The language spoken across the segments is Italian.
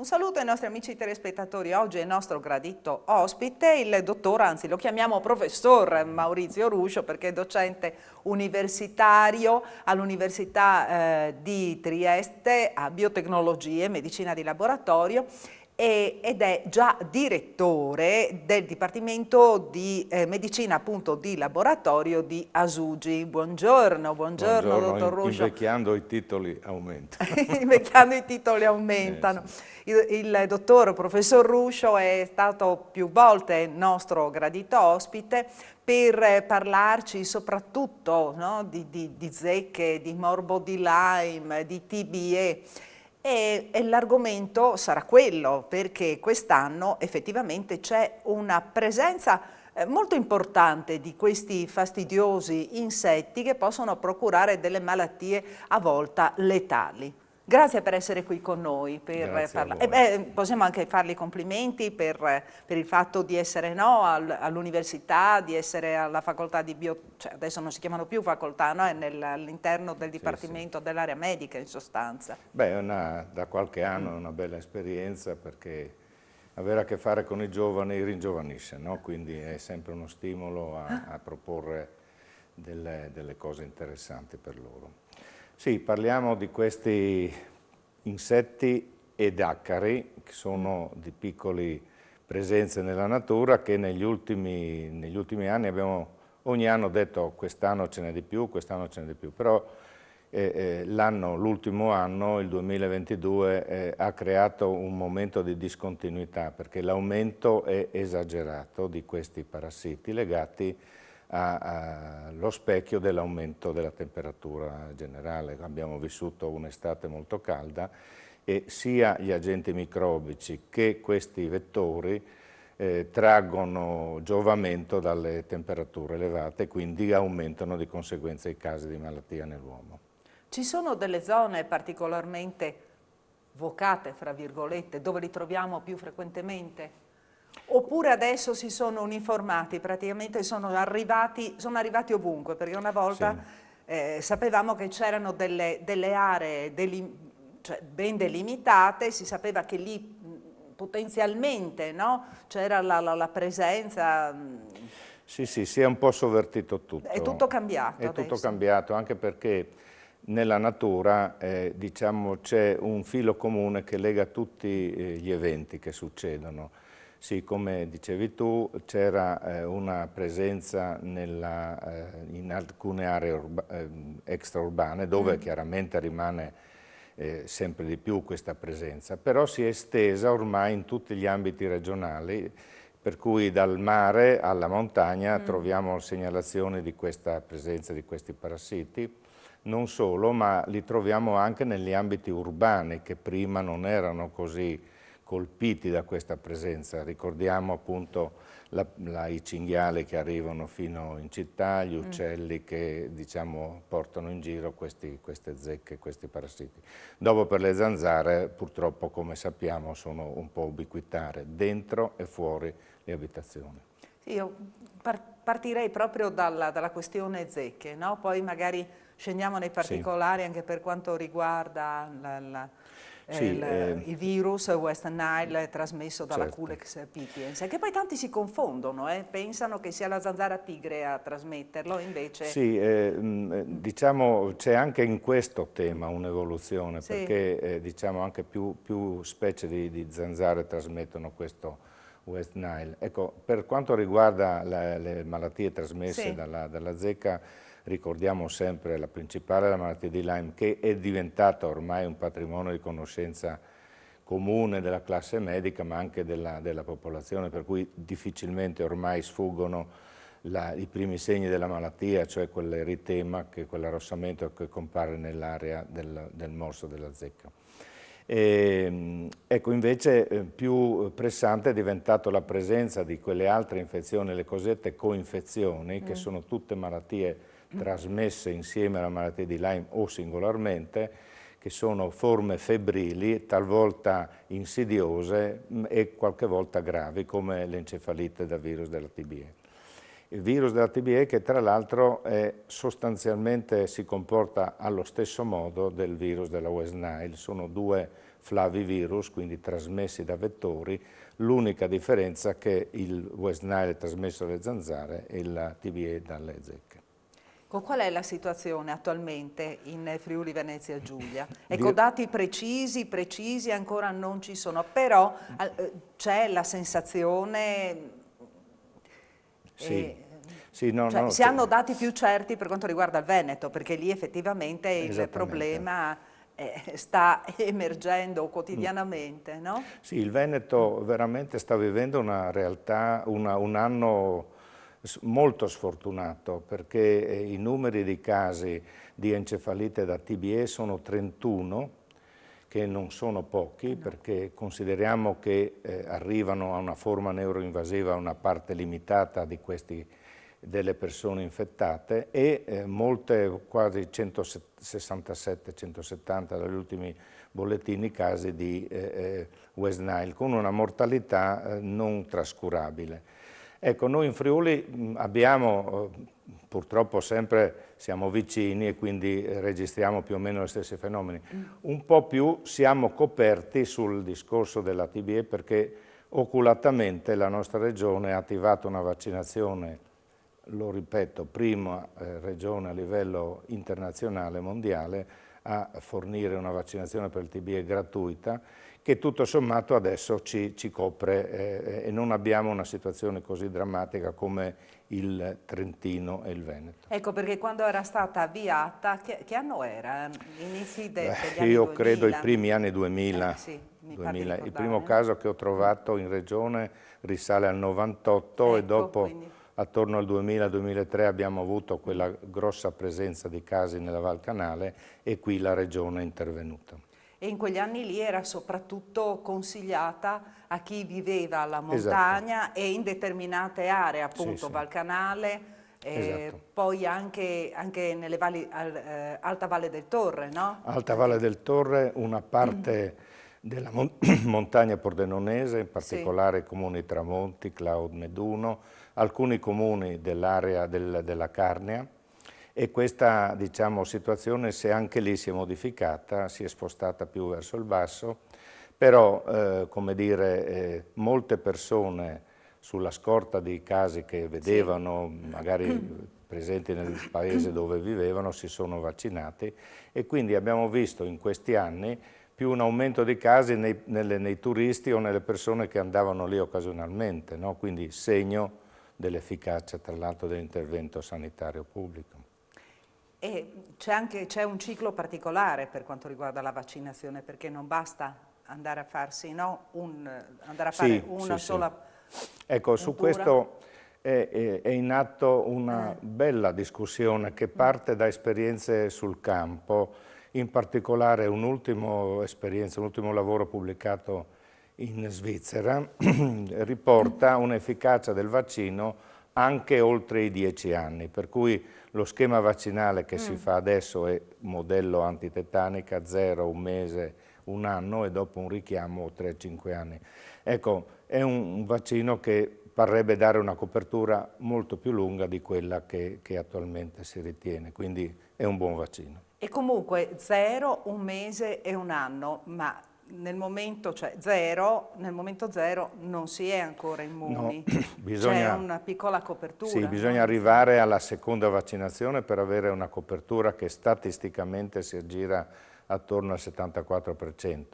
Un saluto ai nostri amici telespettatori. Oggi è il nostro gradito ospite, il dottor, anzi lo chiamiamo professor Maurizio Ruscio, perché è docente universitario all'Università di Trieste a biotecnologie, medicina di laboratorio ed è già direttore del Dipartimento di Medicina appunto di laboratorio di Asugi. Buongiorno, buongiorno Buongiorno, dottor Ruscio. invecchiando i titoli aumentano. Invecchiando i titoli aumentano. Sì. Il dottor professor Ruscio è stato più volte nostro gradito ospite per parlarci soprattutto, no, di zecche, di morbo di Lyme, di TBE. E l'argomento sarà quello, perché quest'anno effettivamente c'è una presenza molto importante di questi fastidiosi insetti che possono procurare delle malattie a volte letali. Grazie per essere qui con noi per Grazie a parlare. voi. Possiamo anche fargli i complimenti per il fatto di essere all'università, di essere alla facoltà di cioè adesso non si chiamano più facoltà, no? È all'interno del dipartimento dell'area medica in sostanza. Beh, da qualche anno è una bella esperienza perché avere a che fare con i giovani ringiovanisce, no? Quindi è sempre uno stimolo a proporre delle cose interessanti per loro. Sì, parliamo di questi insetti ed acari, che sono di piccole presenze nella natura, che negli ultimi anni abbiamo ogni anno detto quest'anno ce n'è di più, quest'anno ce n'è di più, però l'ultimo anno, il 2022, ha creato un momento di discontinuità perché l'aumento è esagerato di questi parassiti legati allo specchio dell'aumento della temperatura generale. Abbiamo vissuto un'estate molto calda e sia gli agenti microbici che questi vettori traggono giovamento dalle temperature elevate e quindi aumentano di conseguenza i casi di malattia nell'uomo. Ci sono delle zone particolarmente vocate, fra virgolette, dove li troviamo più frequentemente? Oppure adesso si sono uniformati, praticamente sono arrivati ovunque, perché una volta sapevamo che c'erano delle aree cioè ben delimitate, si sapeva che lì potenzialmente, no, c'era la presenza. Sì, si è un po' sovvertito tutto. È tutto cambiato È tutto adesso. cambiato, anche perché nella natura diciamo, c'è un filo comune che lega tutti gli eventi che succedono. Sì, come dicevi tu, c'era una presenza in alcune aree extraurbane, dove chiaramente rimane sempre di più questa presenza, però si è estesa ormai in tutti gli ambiti regionali, per cui dal mare alla montagna troviamo segnalazioni di questa presenza di questi parassiti. Non solo, ma li troviamo anche negli ambiti urbani che prima non erano così colpiti da questa presenza. Ricordiamo appunto i cinghiali che arrivano fino in città, gli uccelli che diciamo portano in giro queste zecche, questi parassiti. Dopo per le zanzare purtroppo, come sappiamo, sono un po' ubiquitarie dentro e fuori le abitazioni. Sì, io partirei proprio dalla questione zecche, no? Poi magari scendiamo nei particolari anche per quanto riguarda il virus West Nile trasmesso dalla Culex pipiens, che poi tanti si confondono, pensano che sia la zanzara tigre a trasmetterlo, invece. Sì, diciamo c'è anche in questo tema un'evoluzione, perché diciamo anche più specie di zanzare trasmettono questo West Nile. Ecco, per quanto riguarda le malattie trasmesse dalla zecca, ricordiamo sempre la principale, la malattia di Lyme, che è diventata ormai un patrimonio di conoscenza comune della classe medica, ma anche della popolazione, per cui difficilmente ormai sfuggono i primi segni della malattia, cioè quell'eritema, quell'arrossamento che compare nell'area del morso della zecca. Ecco, invece più pressante è diventato la presenza di quelle altre infezioni, le cosiddette coinfezioni, che sono tutte malattie trasmesse insieme alla malattia di Lyme o singolarmente, che sono forme febbrili, talvolta insidiose e qualche volta gravi, come l'encefalite da virus della TBE. Il virus della TBE che tra l'altro sostanzialmente si comporta allo stesso modo del virus della West Nile, sono due flavivirus, quindi trasmessi da vettori, l'unica differenza è che il West Nile è trasmesso dalle zanzare e la TBE dalle zecche. Qual è la situazione attualmente in Friuli Venezia Giulia? Ecco, dati precisi ancora non ci sono, però c'è la sensazione... si hanno dati più certi per quanto riguarda il Veneto, perché lì effettivamente il problema sta emergendo quotidianamente, no? Sì, il Veneto veramente sta vivendo una realtà, un anno molto sfortunato, perché i numeri di casi di encefalite da TBE sono 31, che non sono pochi, perché consideriamo che arrivano a una forma neuroinvasiva una parte limitata di delle persone infettate e molte, quasi 167-170 dagli ultimi bollettini, casi di West Nile, con una mortalità non trascurabile. Ecco, noi in Friuli abbiamo, purtroppo siamo vicini e quindi registriamo più o meno gli stessi fenomeni. Un po' più siamo coperti sul discorso della TBE perché oculatamente la nostra regione ha attivato una vaccinazione, lo ripeto, prima regione a livello internazionale, mondiale, a fornire una vaccinazione per il TBE gratuita, che tutto sommato adesso ci copre e non abbiamo una situazione così drammatica come il Trentino e il Veneto. Ecco, perché quando era stata avviata, che anno era? Inizi degli anni io 2000? Credo i primi anni 2000. Sì, mi 2000. Il primo ricordare, caso che ho trovato in regione risale al 98 ecco, e dopo quindi... attorno al 2000-2003 abbiamo avuto quella grossa presenza di casi nella Val Canale e qui la regione è intervenuta. E in quegli anni lì era soprattutto consigliata a chi viveva alla montagna e in determinate aree, appunto Val Canale, poi anche nelle valli, Alta Valle del Torre, no? Alta Valle del Torre, una parte della montagna pordenonese, in particolare i comuni Tramonti, Claude, Meduno, alcuni comuni dell'area della Carnia, e questa, diciamo, situazione anche lì si è modificata, si è spostata più verso il basso, però come dire, molte persone sulla scorta di casi che vedevano magari presenti nel paese dove vivevano si sono vaccinati e quindi abbiamo visto in questi anni più un aumento di casi nei turisti o nelle persone che andavano lì occasionalmente, no? Quindi segno dell'efficacia tra l'altro dell'intervento sanitario pubblico. E c'è un ciclo particolare per quanto riguarda la vaccinazione, perché non basta andare a farsi, no? Andare a fare una sola... Ecco, su questo è in atto una bella discussione che parte da esperienze sul campo, in particolare un'ultima esperienza, un ultimo lavoro pubblicato in Svizzera, riporta un'efficacia del vaccino anche oltre i 10 anni, per cui lo schema vaccinale che si fa adesso è modello antitetanica, 0, un mese, un anno e dopo un richiamo 3-5 anni. Ecco, è un vaccino che parrebbe dare una copertura molto più lunga di quella che attualmente si ritiene, quindi è un buon vaccino. E comunque 0, un mese e un anno, ma nel momento, nel momento zero non si è ancora immuni, no, c'è una piccola copertura. Sì, bisogna arrivare alla seconda vaccinazione per avere una copertura che statisticamente si aggira attorno al 74%.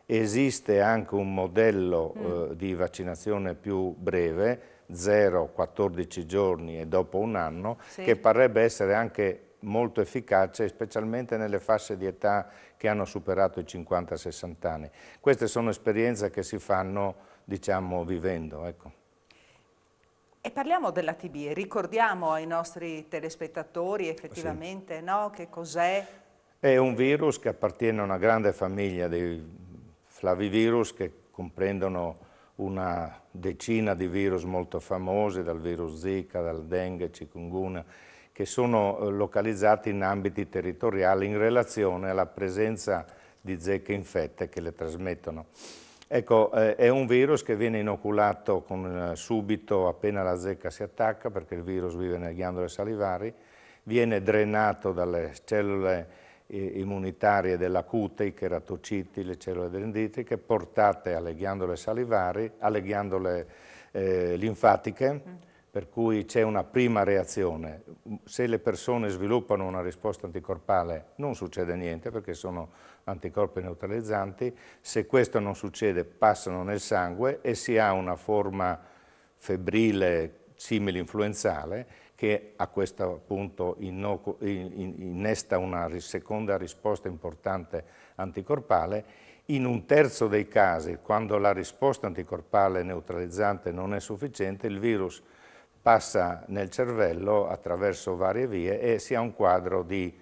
Esiste anche un modello di vaccinazione più breve, 0-14 giorni e dopo un anno, che parrebbe essere anche molto efficace, specialmente nelle fasce di età che hanno superato i 50-60 anni. Queste sono esperienze che si fanno, diciamo, vivendo. Ecco. E parliamo della TBE, ricordiamo ai nostri telespettatori effettivamente no, che cos'è. È un virus che appartiene a una grande famiglia dei flavivirus che comprendono una decina di virus molto famosi, dal virus Zika, dal dengue, chikungunya, che sono localizzati in ambiti territoriali in relazione alla presenza di zecche infette che le trasmettono. Ecco, è un virus che viene inoculato subito appena la zecca si attacca, perché il virus vive nelle ghiandole salivari, viene drenato dalle cellule immunitarie della cute, i cheratociti, le cellule dendritiche, portate alle ghiandole salivari, alle ghiandole linfatiche, per cui c'è una prima reazione. Se le persone sviluppano una risposta anticorpale non succede niente perché sono anticorpi neutralizzanti, se questo non succede passano nel sangue e si ha una forma febbrile simile influenzale che a questo punto innesta una seconda risposta importante anticorpale. In un terzo dei casi, quando la risposta anticorpale neutralizzante non è sufficiente, il virus passa nel cervello attraverso varie vie e si ha un quadro di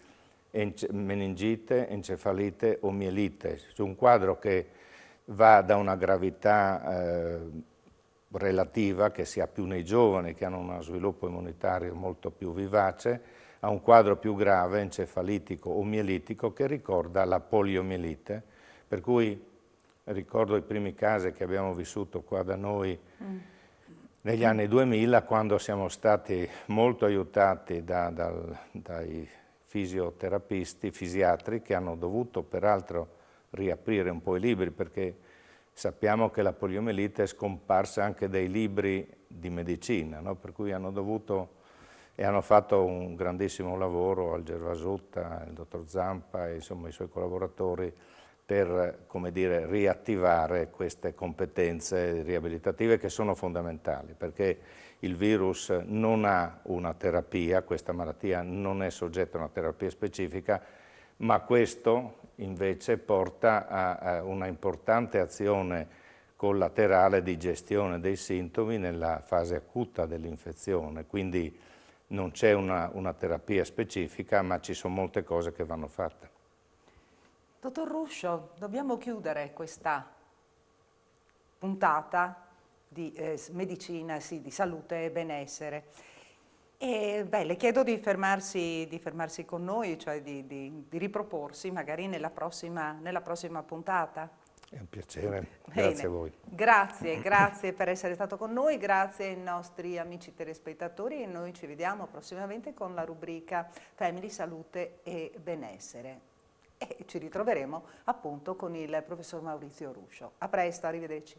meningite, encefalite o mielite, cioè un quadro che va da una gravità relativa, che si ha più nei giovani che hanno uno sviluppo immunitario molto più vivace, a un quadro più grave, encefalitico o mielitico, che ricorda la poliomielite, per cui ricordo i primi casi che abbiamo vissuto qua da noi negli anni 2000, quando siamo stati molto aiutati dai fisioterapisti, fisiatri, che hanno dovuto peraltro riaprire un po' i libri, perché sappiamo che la poliomielite è scomparsa anche dai libri di medicina, no? Per cui hanno dovuto e hanno fatto un grandissimo lavoro al Gervasutta, il dottor Zampa e insomma i suoi collaboratori per, come dire, riattivare queste competenze riabilitative che sono fondamentali, perché il virus non ha una terapia, questa malattia non è soggetta a una terapia specifica, ma questo invece porta a una importante azione collaterale di gestione dei sintomi nella fase acuta dell'infezione, quindi non c'è una terapia specifica, ma ci sono molte cose che vanno fatte. Dottor Ruscio, dobbiamo chiudere questa puntata di medicina, sì, di salute e benessere. E beh, le chiedo di fermarsi con noi, cioè di riproporsi magari nella prossima puntata. È un piacere, Bene. grazie a voi. Grazie per essere stato con noi, grazie ai nostri amici telespettatori e noi ci vediamo prossimamente con la rubrica Family, Salute e Benessere. E ci ritroveremo appunto con il professor Maurizio Ruscio. A presto, arrivederci.